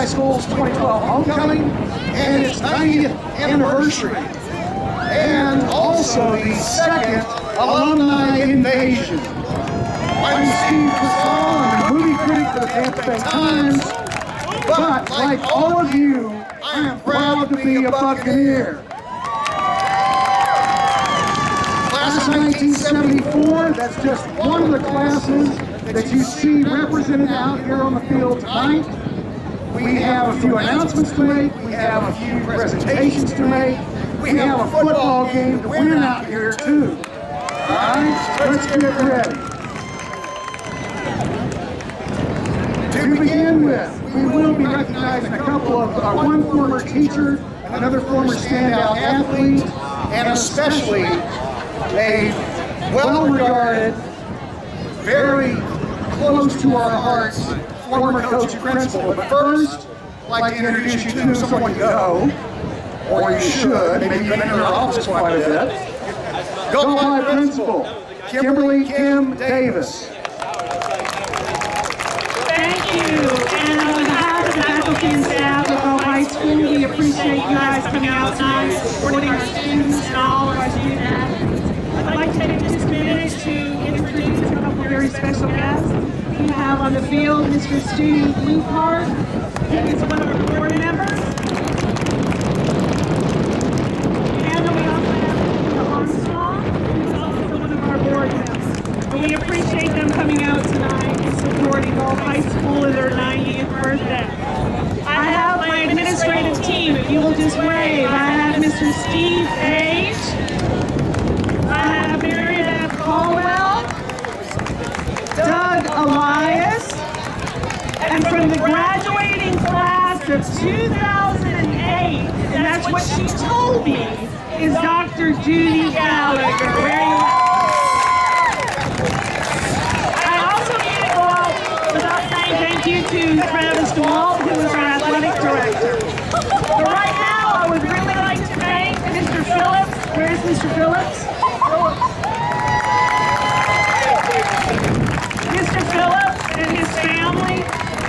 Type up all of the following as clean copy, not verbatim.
High School's 2012 homecoming and its 90th anniversary, and also the second alumni invasion. I'm Steve Casal, I'm a movie critic for the Tampa Bay Times, but like all of you, I am proud to be a Buccaneer. Class of 1974, that's just one of the classes that you see represented out here on the field tonight. We have a few announcements to make, we have a few presentations to make, we have a football game to win out here too. Alright, let's get ready. To begin with, we will be recognizing a couple of, one former teacher, another former standout athlete, and especially a well-regarded, very close to our hearts, former coach and principal. But first, I'd like to introduce you to someone you know, or you should, maybe you've been in our office quite a bit. Go High Principal, Kimberly Kim Davis. Thank you. And on behalf of the faculty and staff of Go High School, we appreciate you guys coming out tonight, supporting our students and all of our student athletes. I'd like to take just a minute to introduce a couple of very special guests. We have on the field Mr. Steve Blueheart. He is one of our board members. And we also have Mr. Armstrong, who is also one of our board members. And we appreciate them coming out tonight and supporting Gulf High School in their 90th birthday. I have my administrative team, if you will just wave. I have Mr. Steve Page. I have Mary Beth Caldwell, Doug Elias, and from the graduating class of 2008, and that's what she told me, is Dr. Judy Gallagher. Very well. I also need to go out without saying thank you to Travis DeWalt, who is our athletic director. But right now, I would really like to thank Mr. Phillips. Where is Mr. Phillips? Mr. Phillips and his family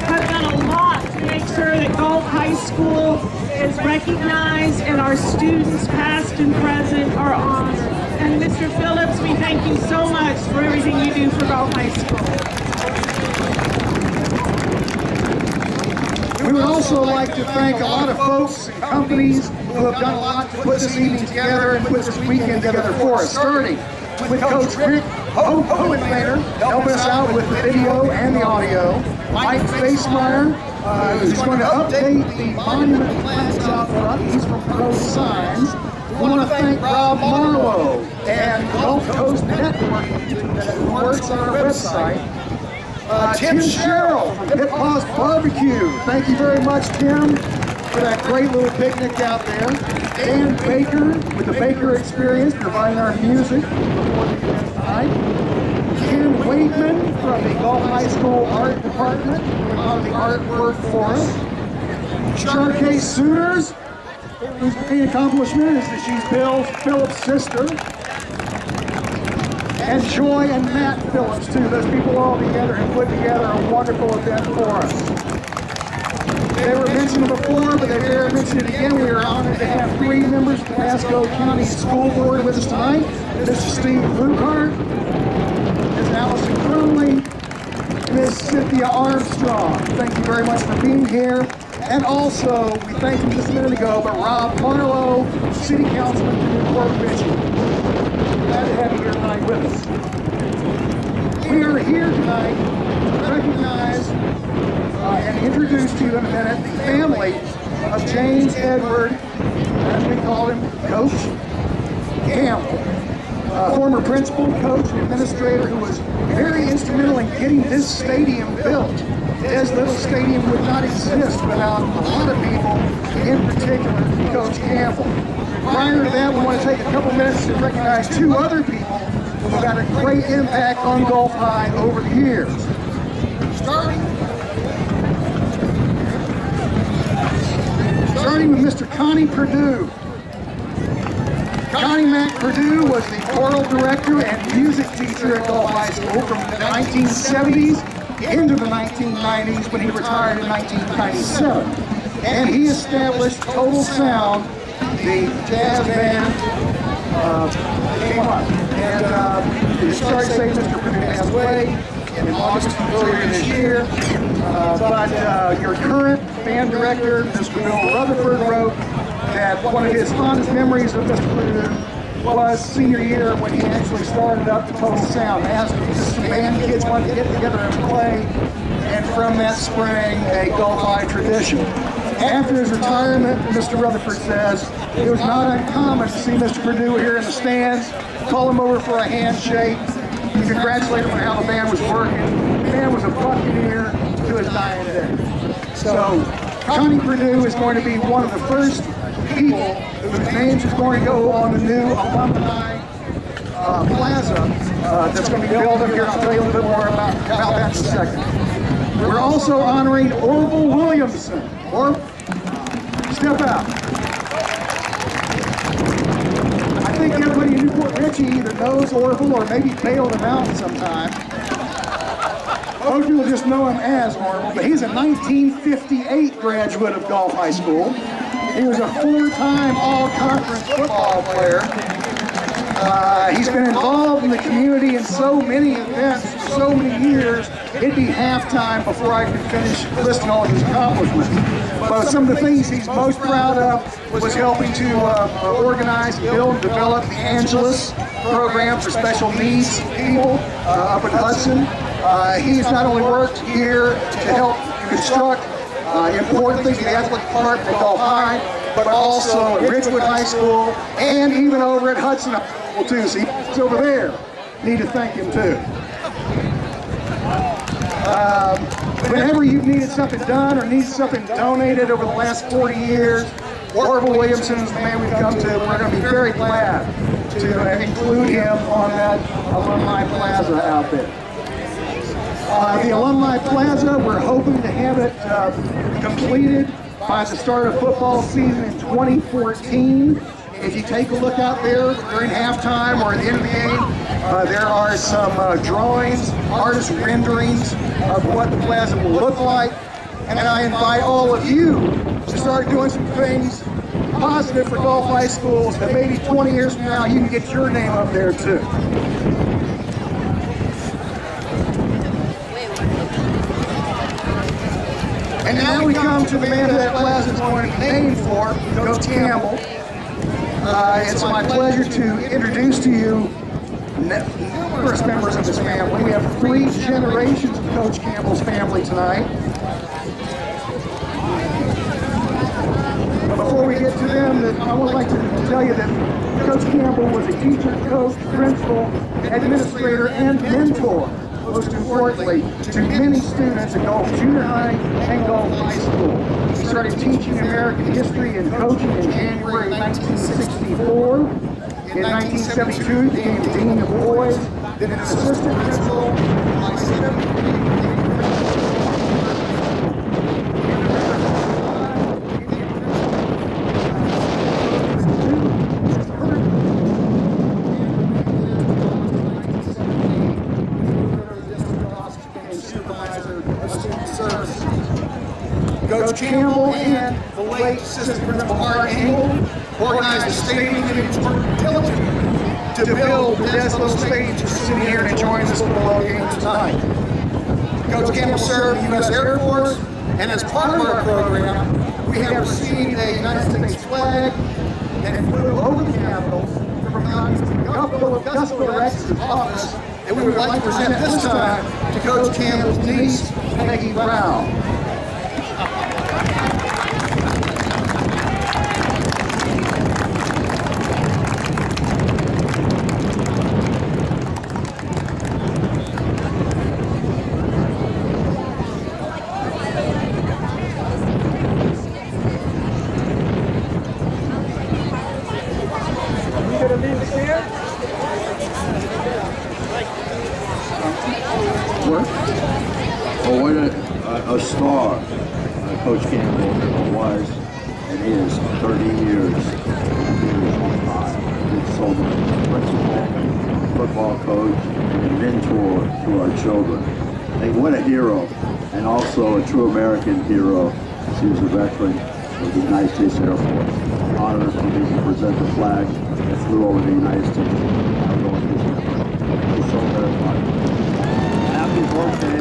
have done a lot to make sure that Gulf High School is recognized and our students, past and present, are honored. And Mr. Phillips, we thank you so much for everything you do for Gulf High School. We would also like to thank a lot of folks and companies who have done a lot to put this evening together and put this weekend together for us, starting with Coach Rick Hohenlater, helping us out with the video and the audio, Mike Basemeyer, who's going to update the monument plans out front. He's from Pro Signs. We want to thank Rob Marlowe and Gulf Coast Network that works on our website. Tim Sherrill from Hip Paws Barbecue. Thank you very much, Tim, for that great little picnic out there. Dan Baker with the Baker Experience, providing our music before the event tonight. Ken Waitman from the Gulf High School Art Department, doing a lot of the artwork for us. Sharkay Sooners, whose main accomplishment is that she's Bill Phillips' sister. And Joy and Matt Phillips, too. Those people all together have put together a wonderful event for us. They were mentioned before, but they dare mention it again. We are honored to have 3 members of the Pasco County School Board with us tonight. Mr. Steve Blueheart, Ms. Allison Crumley, Ms. Cynthia Armstrong. Thank you very much for being here. And also, we thanked him just a minute ago, but Rob Marlowe, City Councilman from Newport Richie. Glad to have you here tonight with us. We are here tonight to recognize and introduce to you in a minute the family of James Edward, as we call him, Coach Campbell, former principal, coach, and administrator who was very instrumental in getting this stadium built. This little stadium would not exist without a lot of people, in particular Coach Campbell. Prior to that, we want to take a couple minutes to recognize 2 other people who have had a great impact on Gulf High over the years. Starting with Mr. Connie Perdue. Connie Mac Perdue was the choral director and music teacher at Gulf High School from the 1970s into the 1990s when he retired in 1997. And he established Total Sound, the jazz band came up. And it started saying Mr. Purdue passed away in August earlier this year. But your current band director, Mr. Bill Rutherford, wrote that one of his fondest memories of Mr. Purdue was senior year when he actually started up the Total Sound. Asked some band kids wanted to get together and play, and from that sprang a Gulf tradition. After his retirement, Mr. Rutherford says, it was not uncommon to see Mr. Purdue here in the stands, call him over for a handshake, and congratulate him on how the band was working. The band was a buccaneer to his dying day. So, Connie Purdue is going to be one of the first people whose names is going to go on the new Alumni Plaza that's going to be built up here. I'll tell you a little bit more about that in a second. We're also honoring Orville Williamson. Orville, step out. I think everybody in Newport Richie either knows Orville or maybe bailed him out sometime. Most people just know him as Orville, but he's a 1958 graduate of Gulf High School. He was a four-time all-conference football player. He's been involved in the community in so many events for so many years, it'd be halftime before I could finish listing all of his accomplishments. But some of the things he's most proud of was helping to organize, build, and develop the Angelus program for special needs people up in Hudson. He's not only worked here to help construct important things in the athletic department at Gulf High, but also at Ridgewood High School and even over at Hudson too. So he's over there. Need to thank him too. Whenever you've needed something done or need something donated over the last 40 years, Orville Williamson is the man we've come to. We're going to be very glad to include him on that Alumni Plaza out there. The Alumni Plaza, we're hoping to have it completed by the start of football season in 2014. If you take a look out there during halftime or at the end of the game, there are some drawings, artist renderings of what the plaza will look like. And I invite all of you to start doing some things positive for Gulf High Schools that maybe 20 years from now you can get your name up there too. And now we come to the man that plaza is going to be named for, Coach Campbell. It's my pleasure to introduce to you numerous members of this family. We have 3 generations of Coach Campbell's family tonight. But before we get to them, I would like to tell you that Coach Campbell was a teacher, coach, principal, administrator, and mentor, most importantly, to many students at Gulf Junior High and Gulf High School. He started teaching American history and coaching in January 1964. In 1972, he became Dean of Boys, then an assistant principal. Coach Campbell and the late assistant principal Art Engel organized a stadium and diligent to build the best little stadium to sit here and enjoy this football game tonight. Coach Campbell served in the U.S. Air Force, and as part of our program, we have received a United States flag and flew over the Capitol from Augusta Rex's office, and we would like to present this time to Coach Campbell's niece, Peggy Brown. Oh, what a star Coach Campbell was and is 30 years on high. He's so much principal, football coach, and mentor to our children. What a hero, and also a true American hero. She was a veteran of the United States Air Force. Honored for me to present the flag that flew over the United States. Thank you so very much. Happy birthday,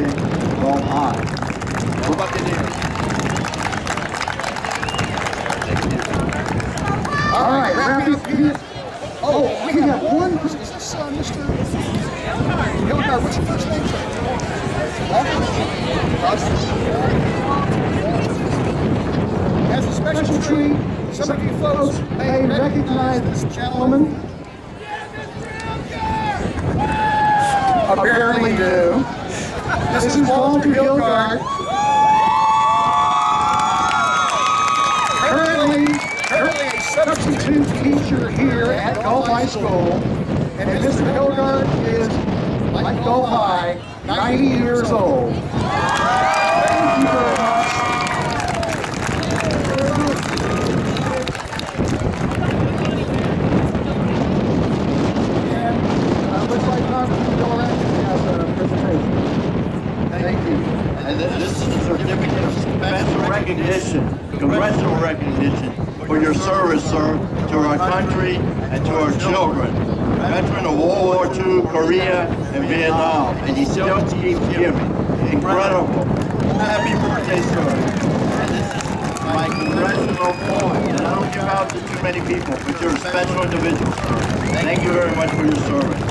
Go High. Go Buccaneers. All right, rapid. Oh, we have one. Is this Mr. Hildegard? What's your first name, sir? As a special treat, some of you folks may recognize this gentleman. Apparently do. This is Walter Hildegard. Currently a substitute teacher here at Gulf High School. And Mr. Hildegard is, like Gulf High, 90 years old. Thank you very much. And looks like Dr. Hildegard has a presentation. Thank you. And this is a certificate of special recognition, congressional recognition for your service, sir, to our country and to our children. Veteran of World War II, Korea, and Vietnam, and he still keeps giving. Incredible. Happy birthday, sir. And this is my congressional point. And I don't give out to too many people, but you're a special individual, sir. Thank you very much for your service.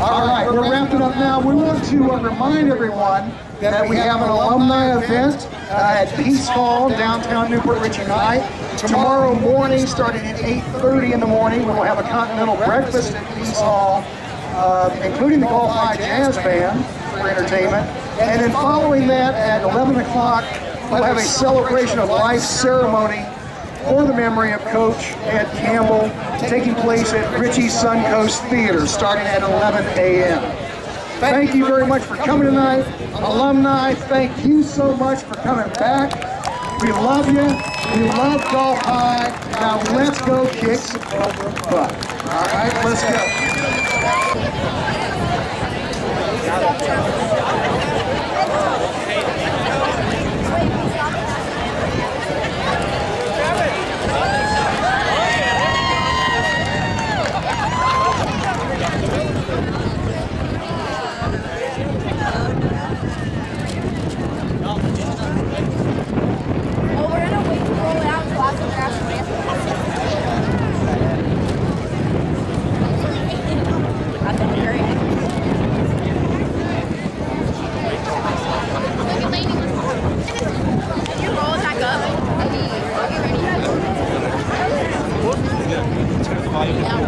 All right, we're wrapping up now. We want to remind everyone that we have an alumni event at Peace Hall, downtown Newport Richey tonight. Tomorrow morning, starting at 8:30 in the morning, we will have a continental breakfast at Peace Hall, including the Gulf High Jazz Band for entertainment. And then following that at 11 o'clock, we'll have a celebration of life ceremony for the memory of Coach Ed Campbell, taking place at Richie's Suncoast Theater, starting at 11 a.m. Thank you very much for coming tonight. Alumni, thank you so much for coming back. We love you. We love Gulf High. Now let's go kick some butt. All right, let's go. Yeah.